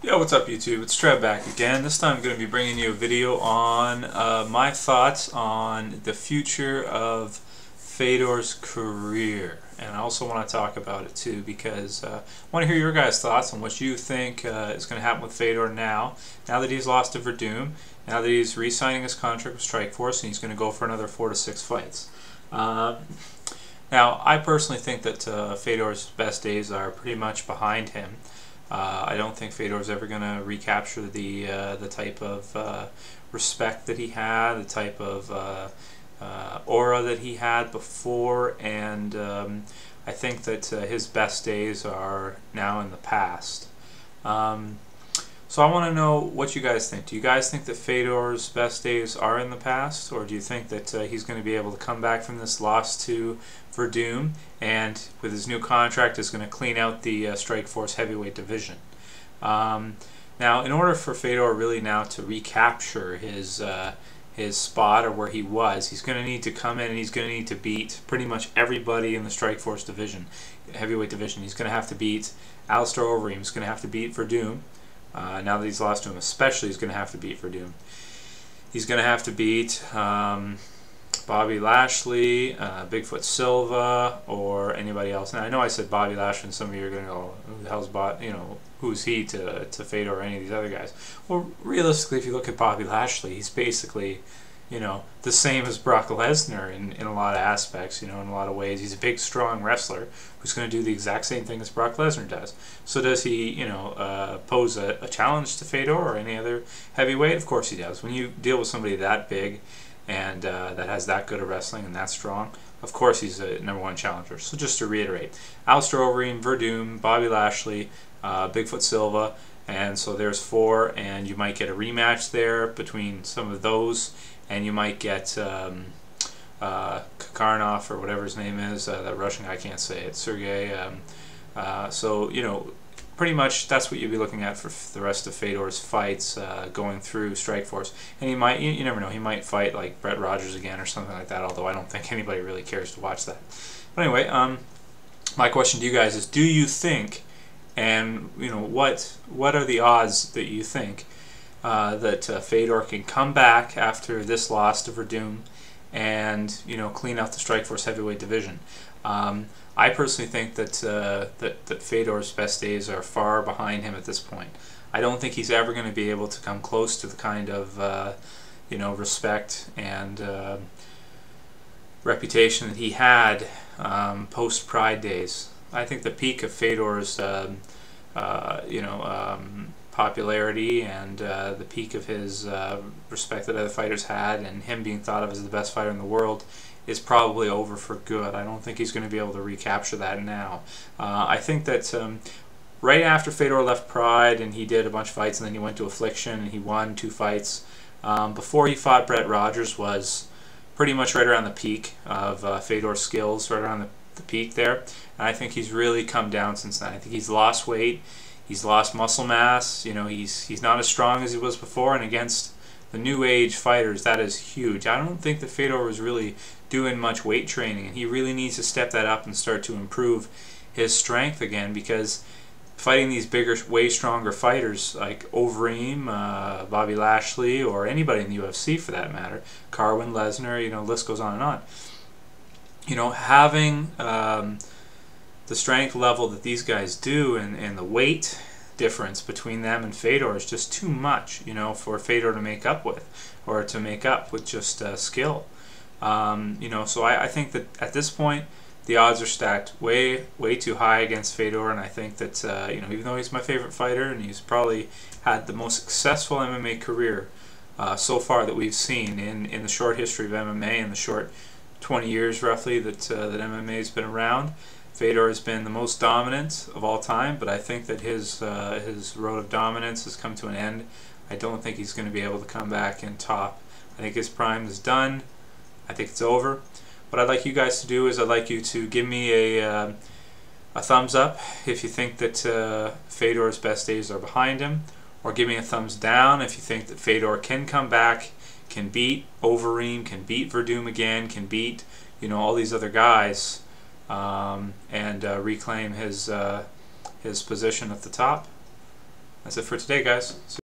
Yo, what's up YouTube? It's Trev back again. This time I'm going to be bringing you a video on my thoughts on the future of Fedor's career. And I also want to talk about it too because I want to hear your guys' thoughts on what you think is going to happen with Fedor now that he's lost to Werdum, now that he's re-signing his contract with Strikeforce and he's going to go for another 4 to 6 fights. Now, I personally think that Fedor's best days are pretty much behind him. I don't think Fedor's ever going to recapture the type of respect that he had, the type of aura that he had before, and I think that his best days are now in the past. So I want to know what you guys think. Do you guys think that Fedor's best days are in the past, or do you think that he's going to be able to come back from this loss to Werdum and with his new contract is going to clean out the Strikeforce heavyweight division? Now, in order for Fedor really now to recapture his spot or where he was, he's going to need to come in and he's going to need to beat pretty much everybody in the Strikeforce division, heavyweight division. He's going to have to beat Allistar Overeem. He's going to have to beat Werdum. Now that he's lost to him, especially, he's going to have to beat Werdum. He's going to have to beat Bobby Lashley, Bigfoot Silva, or anybody else. Now I know I said Bobby Lashley, and some of you are going to go, "Who the hell's who's he to Fedor or any of these other guys?" Well, realistically, if you look at Bobby Lashley, he's basically, the same as Brock Lesnar in a lot of aspects. In a lot of ways, he's a big, strong wrestler who's going to do the exact same thing as Brock Lesnar does. So does he, pose a challenge to Fedor or any other heavyweight? Of course he does. When you deal with somebody that big and that has that good of wrestling and that strong, of course he's a #1 challenger. So just to reiterate, Allistar Overeem, Werdum, Bobby Lashley, Bigfoot Silva, and so there's 4, and you might get a rematch there between some of those, and you might get Karnov or whatever his name is, that Russian guy, I can't say it, Sergey. So, pretty much that's what you'll be looking at for the rest of Fedor's fights going through Strikeforce. And he might, you never know, he might fight like Brett Rogers again or something like that, although I don't think anybody really cares to watch that. But anyway, my question to you guys is, do you think, and what are the odds that you think that Fedor can come back after this loss to Werdum and clean out the Strikeforce heavyweight division? I personally think that that Fedor's best days are far behind him at this point. I don't think he's ever going to be able to come close to the kind of respect and reputation that he had post Pride days. I think the peak of Fedor's popularity and the peak of his respect that other fighters had and him being thought of as the best fighter in the world is probably over for good. I don't think he's going to be able to recapture that now. I think that right after Fedor left Pride and he did a bunch of fights and then he went to Affliction and he won 2 fights, before he fought Brett Rogers was pretty much right around the peak of Fedor's skills, right around the peak there. And I think he's really come down since then. I think he's lost weight, he's lost muscle mass, he's not as strong as he was before, and against the new age fighters, that is huge. I don't think that Fedor was really doing much weight training, and he really needs to step that up and start to improve his strength again, because fighting these bigger, way stronger fighters like Overeem, Bobby Lashley, or anybody in the UFC for that matter, Carwin, Lesnar, the list goes on and on. Having the strength level that these guys do and the weight difference between them and Fedor is just too much, for Fedor to make up with, or to make up with just skill. So I think that at this point the odds are stacked way too high against Fedor, and I think that even though he's my favorite fighter and he's probably had the most successful MMA career so far that we've seen in the short history of MMA, in the short 20 years roughly that MMA has been around, Fedor has been the most dominant of all time, but I think that his road of dominance has come to an end. I don't think he's going to be able to come back and top. I think his prime is done. I think it's over. What I'd like you guys to do is I'd like you to give me a thumbs up if you think that Fedor's best days are behind him, or give me a thumbs down if you think that Fedor can come back, can beat Overeem, can beat Werdum again, can beat all these other guys, and reclaim his position at the top. That's it for today, guys.